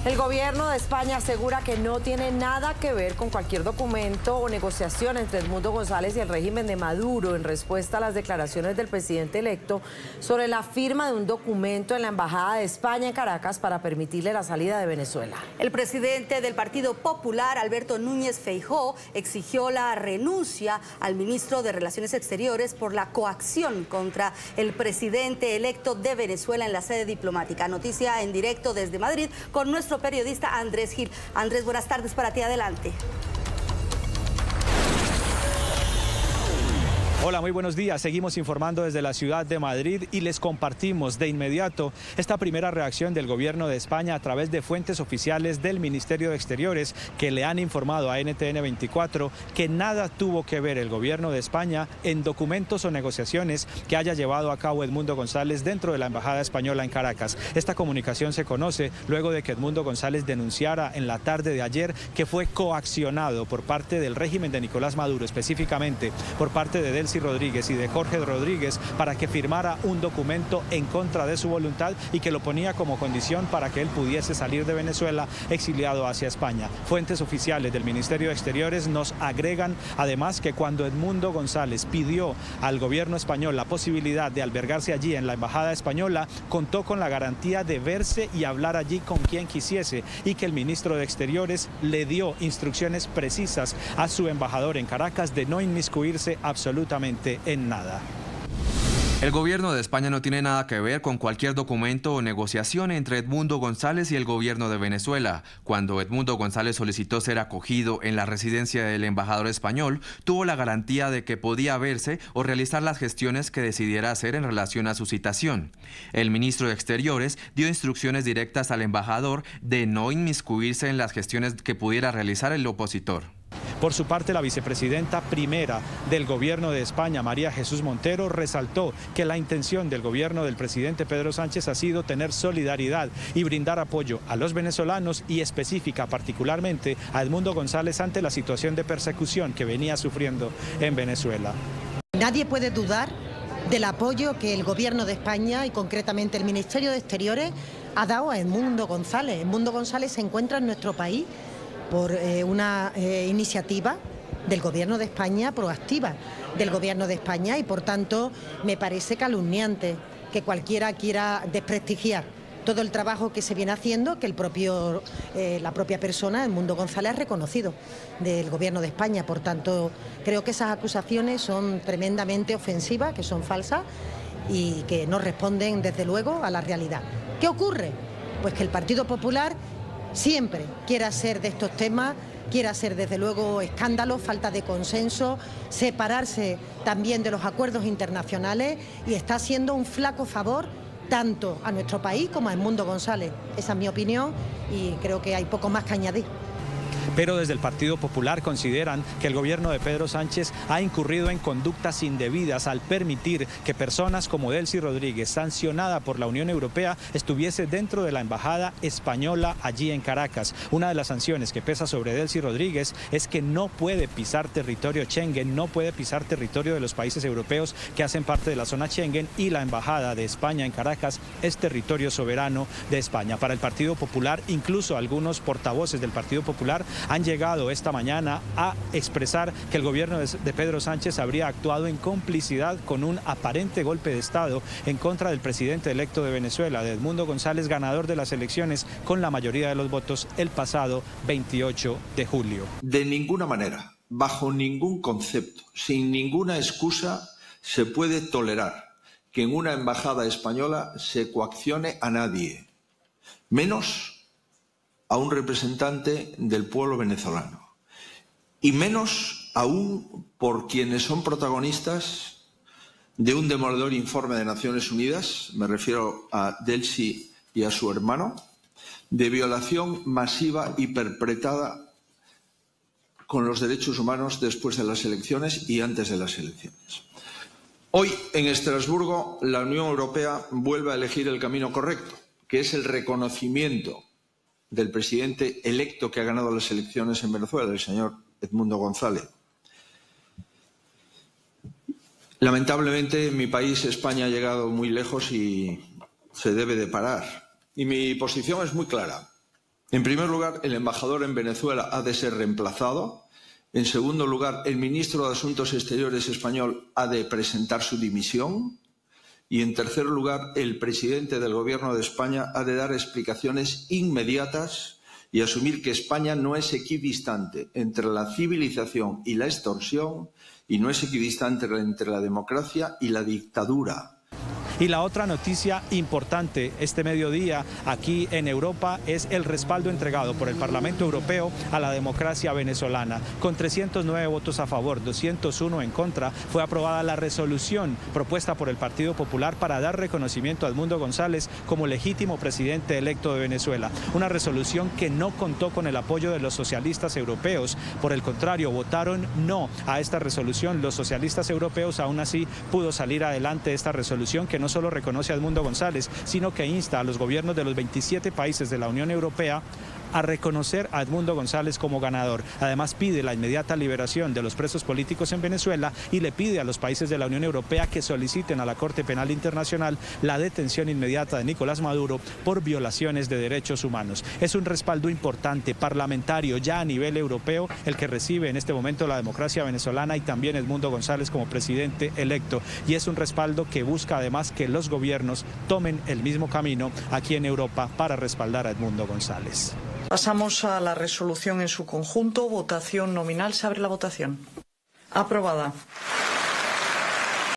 El gobierno de España asegura que no tiene nada que ver con cualquier documento o negociación entre Edmundo González y el régimen de Maduro en respuesta a las declaraciones del presidente electo sobre la firma de un documento en la Embajada de España en Caracas para permitirle la salida de Venezuela. El presidente del Partido Popular, Alberto Núñez Feijóo, exigió la renuncia al ministro de Relaciones Exteriores por la coacción contra el presidente electo de Venezuela en la sede diplomática. Noticia en directo desde Madrid con nuestro periodista Andrés Gil. Andrés, buenas tardes para ti, adelante. Hola, muy buenos días. Seguimos informando desde la ciudad de Madrid y les compartimos de inmediato esta primera reacción del gobierno de España a través de fuentes oficiales del Ministerio de Exteriores que le han informado a NTN 24 que nada tuvo que ver el gobierno de España en documentos o negociaciones que haya llevado a cabo Edmundo González dentro de la Embajada Española en Caracas. Esta comunicación se conoce luego de que Edmundo González denunciara en la tarde de ayer que fue coaccionado por parte del régimen de Nicolás Maduro, específicamente por parte de Delcy Rodríguez y de Jorge Rodríguez, para que firmara un documento en contra de su voluntad y que lo ponía como condición para que él pudiese salir de Venezuela exiliado hacia España. Fuentes oficiales del Ministerio de Exteriores nos agregan además que cuando Edmundo González pidió al gobierno español la posibilidad de albergarse allí en la Embajada Española, contó con la garantía de verse y hablar allí con quien quisiese y que el ministro de Exteriores le dio instrucciones precisas a su embajador en Caracas de no inmiscuirse absolutamente en nada. El gobierno de España no tiene nada que ver con cualquier documento o negociación entre Edmundo González y el gobierno de Venezuela. Cuando Edmundo González solicitó ser acogido en la residencia del embajador español, tuvo la garantía de que podía verse o realizar las gestiones que decidiera hacer en relación a su citación. El ministro de Exteriores dio instrucciones directas al embajador de no inmiscuirse en las gestiones que pudiera realizar el opositor. Por su parte, la vicepresidenta primera del gobierno de España, María Jesús Montero, resaltó que la intención del gobierno del presidente Pedro Sánchez ha sido tener solidaridad y brindar apoyo a los venezolanos y específica particularmente a Edmundo González ante la situación de persecución que venía sufriendo en Venezuela. Nadie puede dudar del apoyo que el gobierno de España y concretamente el Ministerio de Exteriores ha dado a Edmundo González. Edmundo González se encuentra en nuestro país por una iniciativa del gobierno de España, proactiva del gobierno de España, y por tanto me parece calumniante que cualquiera quiera desprestigiar todo el trabajo que se viene haciendo, que la propia persona, Edmundo González, ha reconocido del gobierno de España. Por tanto, creo que esas acusaciones son tremendamente ofensivas, que son falsas y que no responden desde luego a la realidad. ¿Qué ocurre? Pues que el Partido Popular siempre quiere hacer de estos temas, quiere hacer desde luego escándalos, falta de consenso, separarse también de los acuerdos internacionales, y está haciendo un flaco favor tanto a nuestro país como a Edmundo González. Esa es mi opinión y creo que hay poco más que añadir. Pero desde el Partido Popular consideran que el gobierno de Pedro Sánchez ha incurrido en conductas indebidas al permitir que personas como Delcy Rodríguez, sancionada por la Unión Europea, estuviese dentro de la Embajada Española allí en Caracas. Una de las sanciones que pesa sobre Delcy Rodríguez es que no puede pisar territorio Schengen, no puede pisar territorio de los países europeos que hacen parte de la zona Schengen, y la Embajada de España en Caracas es territorio soberano de España. Para el Partido Popular, incluso algunos portavoces del Partido Popular han llegado esta mañana a expresar que el gobierno de Pedro Sánchez habría actuado en complicidad con un aparente golpe de Estado en contra del presidente electo de Venezuela, de Edmundo González, ganador de las elecciones con la mayoría de los votos el pasado 28 de julio. De ninguna manera, bajo ningún concepto, sin ninguna excusa, se puede tolerar que en una embajada española se coaccione a nadie, menos a un representante del pueblo venezolano, y menos aún por quienes son protagonistas de un demoledor informe de Naciones Unidas, me refiero a Delcy y a su hermano, de violación masiva y perpetrada con los derechos humanos después de las elecciones y antes de las elecciones. Hoy, en Estrasburgo, la Unión Europea vuelve a elegir el camino correcto, que es el reconocimiento del presidente electo que ha ganado las elecciones en Venezuela, el señor Edmundo González. Lamentablemente, mi país, España, ha llegado muy lejos y se debe de parar. Y mi posición es muy clara. En primer lugar, el embajador en Venezuela ha de ser reemplazado. En segundo lugar, el ministro de Asuntos Exteriores español ha de presentar su dimisión. Y en tercer lugar, el presidente del Gobierno de España ha de dar explicaciones inmediatas y asumir que España no es equidistante entre la civilización y la extorsión y no es equidistante entre la democracia y la dictadura. Y la otra noticia importante este mediodía aquí en Europa es el respaldo entregado por el Parlamento Europeo a la democracia venezolana. Con 309 votos a favor, 201 en contra, fue aprobada la resolución propuesta por el Partido Popular para dar reconocimiento a Edmundo González como legítimo presidente electo de Venezuela. Una resolución que no contó con el apoyo de los socialistas europeos. Por el contrario, votaron no a esta resolución. Los socialistas europeos, aún así, pudo salir adelante esta resolución que no solo reconoce a Edmundo González, sino que insta a los gobiernos de los 27 países de la Unión Europea a reconocer a Edmundo González como ganador. Además, pide la inmediata liberación de los presos políticos en Venezuela y le pide a los países de la Unión Europea que soliciten a la Corte Penal Internacional la detención inmediata de Nicolás Maduro por violaciones de derechos humanos. Es un respaldo importante, parlamentario, ya a nivel europeo, el que recibe en este momento la democracia venezolana y también Edmundo González como presidente electo. Y es un respaldo que busca además que los gobiernos tomen el mismo camino aquí en Europa para respaldar a Edmundo González. Pasamos a la resolución en su conjunto. Votación nominal. Se abre la votación. Aprobada.